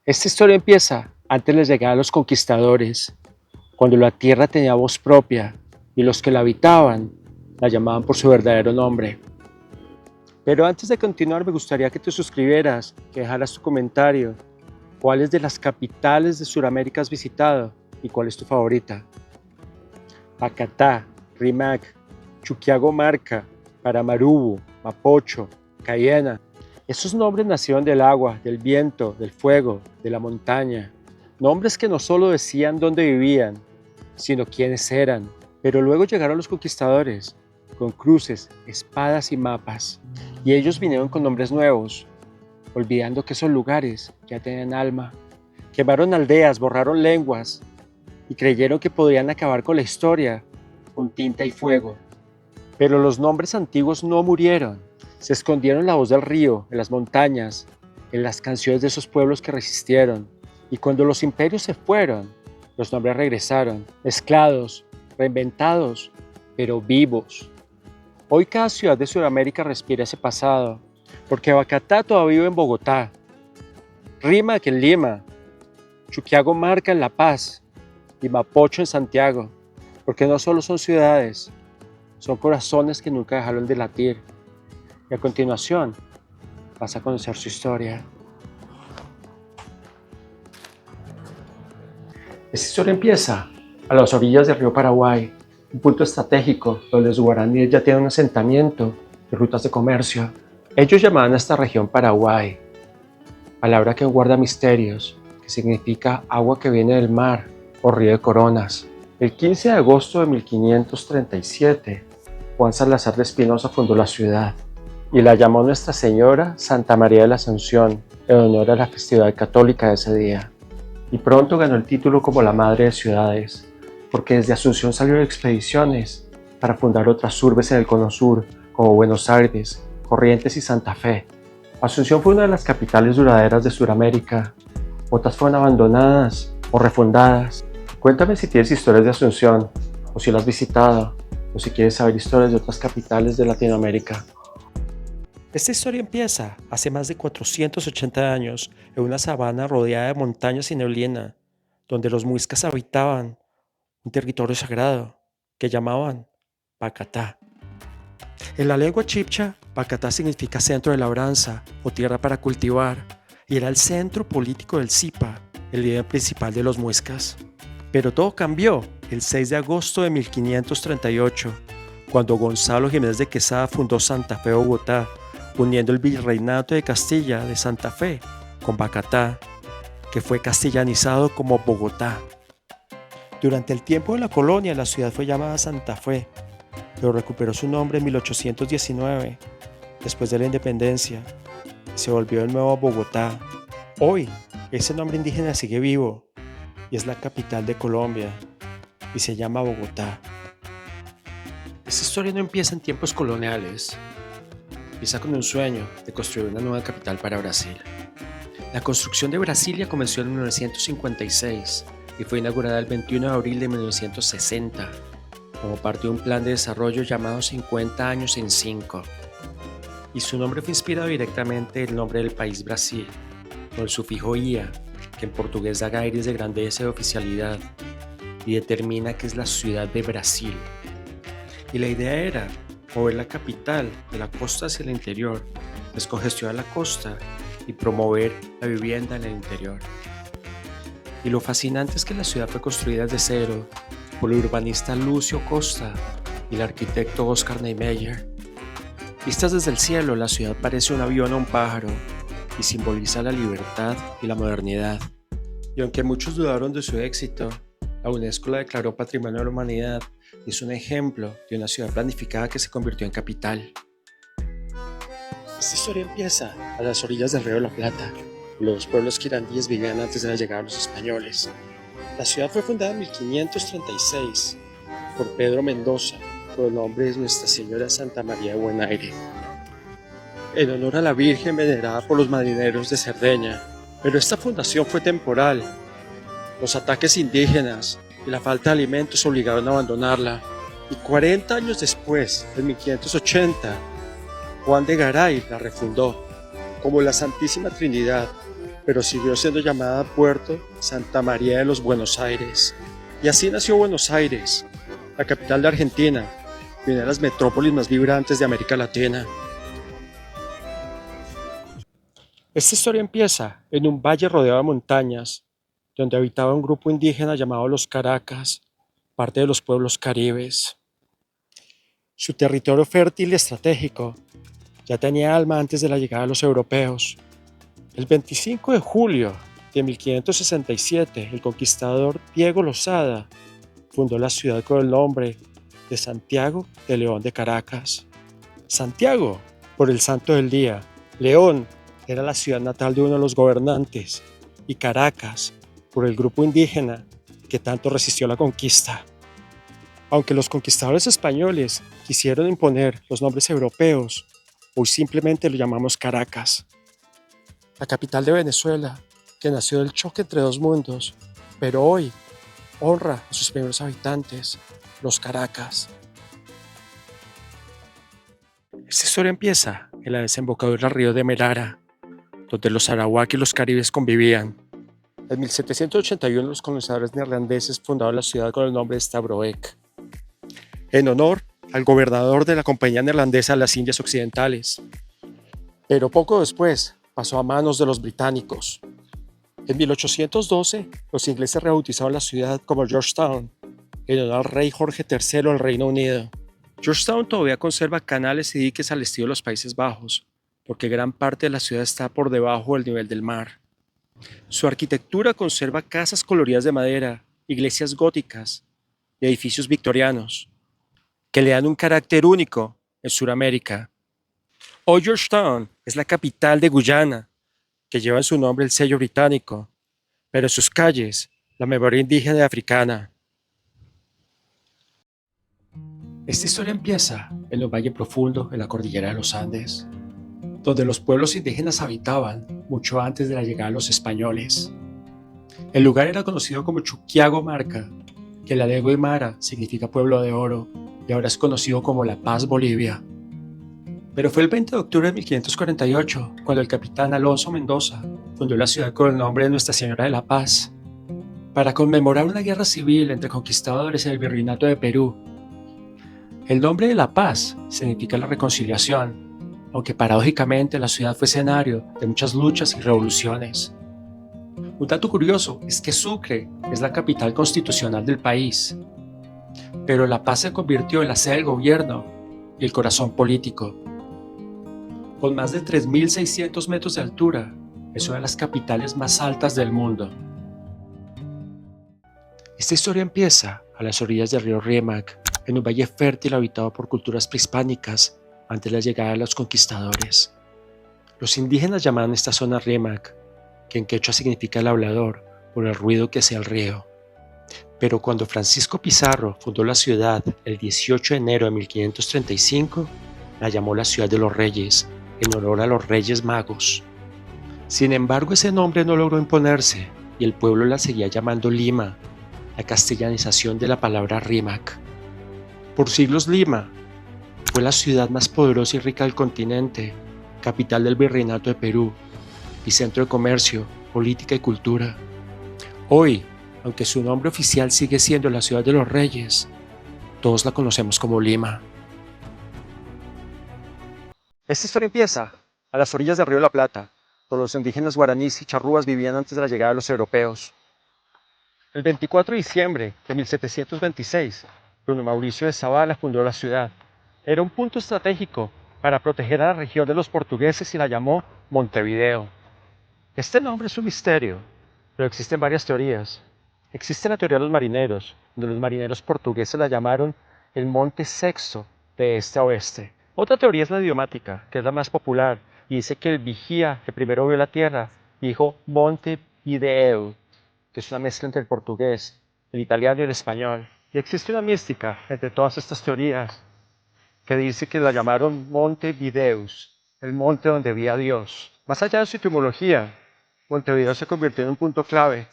Esta historia empieza antes les llegaban los conquistadores, cuando la tierra tenía voz propia y los que la habitaban la llamaban por su verdadero nombre. Pero antes de continuar me gustaría que te suscribieras, que dejaras tu comentario. ¿Cuáles de las capitales de Sudamérica has visitado y cuál es tu favorita? Pacatá, Rimac, Chuquiagomarca, Paramarubo, Mapocho, Cayena. Esos nombres nacieron del agua, del viento, del fuego, de la montaña. Nombres que no solo decían dónde vivían, sino quiénes eran. Pero luego llegaron los conquistadores, con cruces, espadas y mapas. Y ellos vinieron con nombres nuevos, olvidando que esos lugares ya tenían alma. Quemaron aldeas, borraron lenguas y creyeron que podían acabar con la historia con tinta y fuego. Pero los nombres antiguos no murieron. Se escondieron en la voz del río, en las montañas, en las canciones de esos pueblos que resistieron. Y cuando los imperios se fueron, los nombres regresaron, mezclados, reinventados, pero vivos. Hoy cada ciudad de Sudamérica respira ese pasado, porque Bacatá todavía vive en Bogotá, Rímac en Lima, Chuquiagomarca en La Paz y Mapocho en Santiago, porque no solo son ciudades, son corazones que nunca dejaron de latir. Y a continuación vas a conocer su historia. Esta historia empieza a las orillas del río Paraguay, un punto estratégico donde los guaraníes ya tienen un asentamiento y rutas de comercio. Ellos llamaban a esta región Paraguay, palabra que guarda misterios, que significa agua que viene del mar o río de coronas. El 15 de agosto de 1537, Juan Salazar de Espinosa fundó la ciudad y la llamó Nuestra Señora Santa María de la Asunción en honor a la festividad católica de ese día. Y pronto ganó el título como la madre de ciudades, porque desde Asunción salieron expediciones para fundar otras urbes en el Cono Sur, como Buenos Aires, Corrientes y Santa Fe. Asunción fue una de las capitales duraderas de Sudamérica. Otras fueron abandonadas o refundadas. Cuéntame si tienes historias de Asunción, o si la has visitado, o si quieres saber historias de otras capitales de Latinoamérica. Esta historia empieza hace más de 480 años en una sabana rodeada de montañas y neblina, donde los muiscas habitaban un territorio sagrado que llamaban Pacatá. En la lengua chibcha, Pacatá significa centro de labranza o tierra para cultivar y era el centro político del Zipa, el líder principal de los muiscas. Pero todo cambió el 6 de agosto de 1538, cuando Gonzalo Jiménez de Quesada fundó Santa Fe, Bogotá, uniendo el virreinato de Castilla de Santa Fe con Pacatá, que fue castellanizado como Bogotá. Durante el tiempo de la colonia, la ciudad fue llamada Santa Fe, pero recuperó su nombre en 1819, después de la independencia, y se volvió de nuevo Bogotá. Hoy, ese nombre indígena sigue vivo, y es la capital de Colombia, y se llama Bogotá. Esta historia no empieza en tiempos coloniales. Empieza con un sueño de construir una nueva capital para Brasil. La construcción de Brasilia comenzó en 1956 y fue inaugurada el 21 de abril de 1960 como parte de un plan de desarrollo llamado 50 años en 5. Y su nombre fue inspirado directamente del nombre del país Brasil, con el sufijo ia, que en portugués da aires de grandeza y oficialidad, y determina que es la ciudad de Brasil. Y la idea era mover la capital de la costa hacia el interior, descongestionar la costa y promover la vivienda en el interior. Y lo fascinante es que la ciudad fue construida desde cero por el urbanista Lúcio Costa y el arquitecto Oscar Niemeyer. Vistas desde el cielo, la ciudad parece un avión o un pájaro y simboliza la libertad y la modernidad. Y aunque muchos dudaron de su éxito, la UNESCO la declaró Patrimonio de la Humanidad y es un ejemplo de una ciudad planificada que se convirtió en capital. Esta historia empieza a las orillas del río de la Plata. Los pueblos quirandíes vivían antes de la llegada de los españoles. La ciudad fue fundada en 1536 por Pedro Mendoza, con el nombre de Nuestra Señora Santa María de Buen Aire, en honor a la Virgen venerada por los marineros de Cerdeña. Pero esta fundación fue temporal. Los ataques indígenas y la falta de alimentos obligaron a abandonarla. Y 40 años después, en 1580, Juan de Garay la refundó como la Santísima Trinidad, pero siguió siendo llamada Puerto Santa María de los Buenos Aires. Y así nació Buenos Aires, la capital de Argentina, y una de las metrópolis más vibrantes de América Latina. Esta historia empieza en un valle rodeado de montañas, donde habitaba un grupo indígena llamado los Caracas, parte de los pueblos caribes. Su territorio fértil y estratégico ya tenía alma antes de la llegada de los europeos. El 25 de julio de 1567, el conquistador Diego Lozada fundó la ciudad con el nombre de Santiago de León de Caracas. Santiago, por el santo del día. León era la ciudad natal de uno de los gobernantes. Y Caracas, por el grupo indígena que tanto resistió la conquista. Aunque los conquistadores españoles quisieron imponer los nombres europeos, hoy simplemente lo llamamos Caracas. La capital de Venezuela, que nació del choque entre dos mundos, pero hoy honra a sus primeros habitantes, los Caracas. Esta historia empieza en la desembocadura del río de Melara, donde los arawak y los caribes convivían. En 1781 los colonizadores neerlandeses fundaron la ciudad con el nombre de Stabroek, en honor al gobernador de la Compañía Neerlandesa de las Indias Occidentales. Pero poco después pasó a manos de los británicos. En 1812 los ingleses rebautizaron la ciudad como Georgetown, en honor al rey Jorge III del Reino Unido. Georgetown todavía conserva canales y diques al estilo de los Países Bajos, porque gran parte de la ciudad está por debajo del nivel del mar. Su arquitectura conserva casas coloridas de madera, iglesias góticas y edificios victorianos, que le dan un carácter único en Sudamérica. Hoy Georgetown es la capital de Guyana, que lleva en su nombre el sello británico, pero en sus calles la memoria indígena y africana. Esta historia empieza en un valle profundo en la cordillera de los Andes, donde los pueblos indígenas habitaban mucho antes de la llegada de los españoles. El lugar era conocido como Chuquiago Marca, que en la lengua aymara significa pueblo de oro, y ahora es conocido como La Paz, Bolivia. Pero fue el 20 de octubre de 1548 cuando el capitán Alonso Mendoza fundó la ciudad con el nombre de Nuestra Señora de la Paz, para conmemorar una guerra civil entre conquistadores en el Virreinato de Perú. El nombre de La Paz significa la reconciliación, aunque paradójicamente la ciudad fue escenario de muchas luchas y revoluciones. Un dato curioso es que Sucre es la capital constitucional del país, pero La Paz se convirtió en la sede del gobierno y el corazón político. Con más de 3.600 metros de altura, es una de las capitales más altas del mundo. Esta historia empieza a las orillas del río Rímac, en un valle fértil habitado por culturas prehispánicas antes de la llegada de los conquistadores. Los indígenas llamaban esta zona Rímac, que en quechua significa el hablador, por el ruido que hacía el río. Pero cuando Francisco Pizarro fundó la ciudad el 18 de enero de 1535, la llamó la Ciudad de los Reyes, en honor a los Reyes Magos. Sin embargo, ese nombre no logró imponerse y el pueblo la seguía llamando Lima, la castellanización de la palabra Rímac. Por siglos Lima fue la ciudad más poderosa y rica del continente, capital del Virreinato de Perú y centro de comercio, política y cultura. Hoy, aunque su nombre oficial sigue siendo la Ciudad de los Reyes, todos la conocemos como Lima. Esta historia empieza a las orillas del río de la Plata, donde los indígenas guaraníes y charrúas vivían antes de la llegada de los europeos. El 24 de diciembre de 1726, Bruno Mauricio de Zabala fundó la ciudad. Era un punto estratégico para proteger a la región de los portugueses y la llamó Montevideo. Este nombre es un misterio, pero existen varias teorías. Existe la teoría de los marineros, donde los marineros portugueses la llamaron el Monte Sexto de este a oeste. Otra teoría es la idiomática, que es la más popular, y dice que el vigía que primero vio la tierra dijo Montevideo, que es una mezcla entre el portugués, el italiano y el español. Y existe una mística entre todas estas teorías, que dice que la llamaron Montevideus, el monte donde vivía Dios. Más allá de su etimología, Montevideo se convirtió en un punto clave,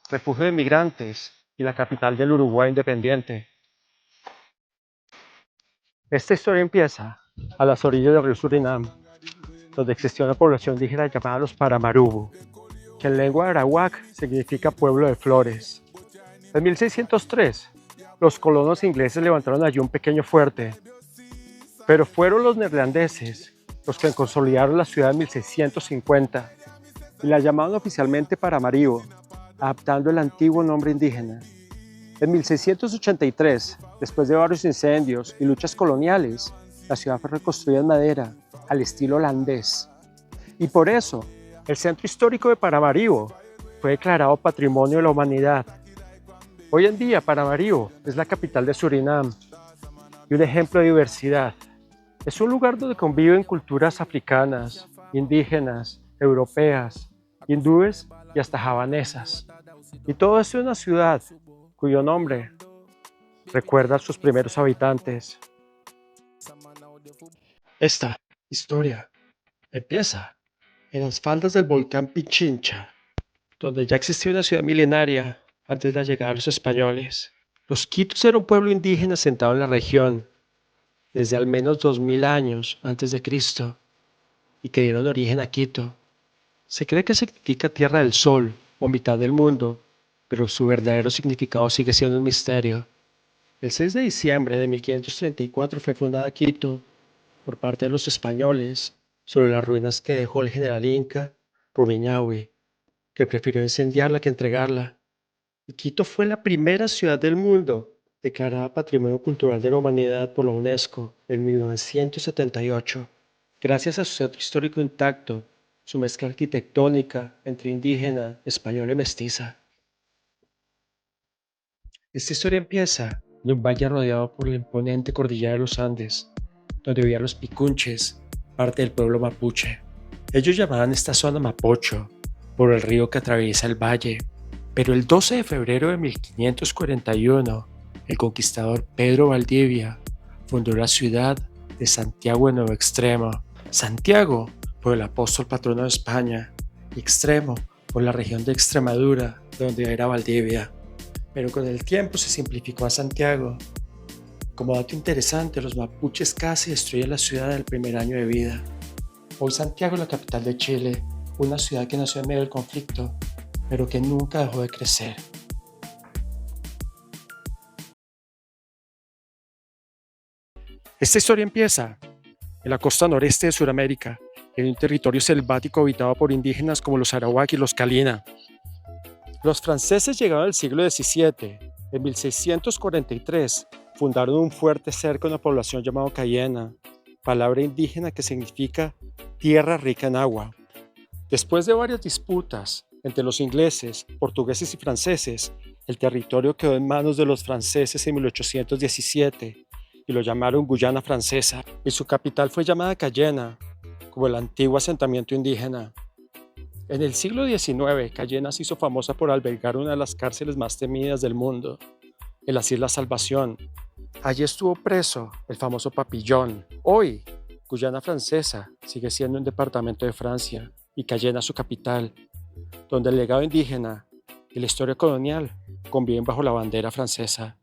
refugio de migrantes y la capital del Uruguay independiente. Esta historia empieza a las orillas del río Surinam, donde existía una población indígena llamada los Paramarubu. que en lengua arawak significa pueblo de flores. En 1603, los colonos ingleses levantaron allí un pequeño fuerte, pero fueron los neerlandeses los que consolidaron la ciudad en 1650 y la llamaron oficialmente Paramaribo, adaptando el antiguo nombre indígena. En 1683, después de varios incendios y luchas coloniales, la ciudad fue reconstruida en madera, al estilo holandés. Y por eso, el centro histórico de Paramaribo fue declarado Patrimonio de la Humanidad. Hoy en día, Paramaribo es la capital de Surinam y un ejemplo de diversidad. Es un lugar donde conviven culturas africanas, indígenas, europeas, hindúes y hasta javanesas. Y todo esto en una ciudad cuyo nombre recuerda a sus primeros habitantes. Esta historia empieza en las faldas del volcán Pichincha, donde ya existía una ciudad milenaria antes de la llegada de los españoles. Los quitos eran un pueblo indígena asentado en la región desde al menos 2000 años antes de Cristo y que dieron origen a Quito. Se cree que significa tierra del sol o mitad del mundo, pero su verdadero significado sigue siendo un misterio. El 6 de diciembre de 1534 fue fundada Quito por parte de los españoles sobre las ruinas que dejó el general inca Rumiñahui, que prefirió incendiarla que entregarla. Y Quito fue la primera ciudad del mundo declarada Patrimonio Cultural de la Humanidad por la UNESCO en 1978, gracias a su centro histórico intacto, su mezcla arquitectónica entre indígena, española y mestiza. Esta historia empieza en un valle rodeado por la imponente cordillera de los Andes, donde vivían los picunches, parte del pueblo mapuche. Ellos llamaban esta zona Mapocho, por el río que atraviesa el valle. Pero el 12 de febrero de 1541, el conquistador Pedro Valdivia fundó la ciudad de Santiago de Nuevo Extremo. Santiago por el apóstol patrono de España, y Extremo por la región de Extremadura, donde era Valdivia. Pero con el tiempo se simplificó a Santiago. Como dato interesante, los mapuches casi destruyen la ciudad del primer año de vida. Hoy Santiago es la capital de Chile, una ciudad que nació en medio del conflicto, pero que nunca dejó de crecer. Esta historia empieza en la costa noreste de Sudamérica, en un territorio selvático habitado por indígenas como los arawak y los kalina. Los franceses llegaron al siglo XVII. En 1643 fundaron un fuerte cerca de una población llamada Cayena, palabra indígena que significa tierra rica en agua. Después de varias disputas entre los ingleses, portugueses y franceses, el territorio quedó en manos de los franceses en 1817 y lo llamaron Guyana Francesa, y su capital fue llamada Cayena, como el antiguo asentamiento indígena. En el siglo XIX, Cayena se hizo famosa por albergar una de las cárceles más temidas del mundo, en las Islas Salvación. Allí estuvo preso el famoso Papillón. Hoy, Guyana Francesa sigue siendo un departamento de Francia y Cayena su capital, donde el legado indígena y la historia colonial conviven bajo la bandera francesa.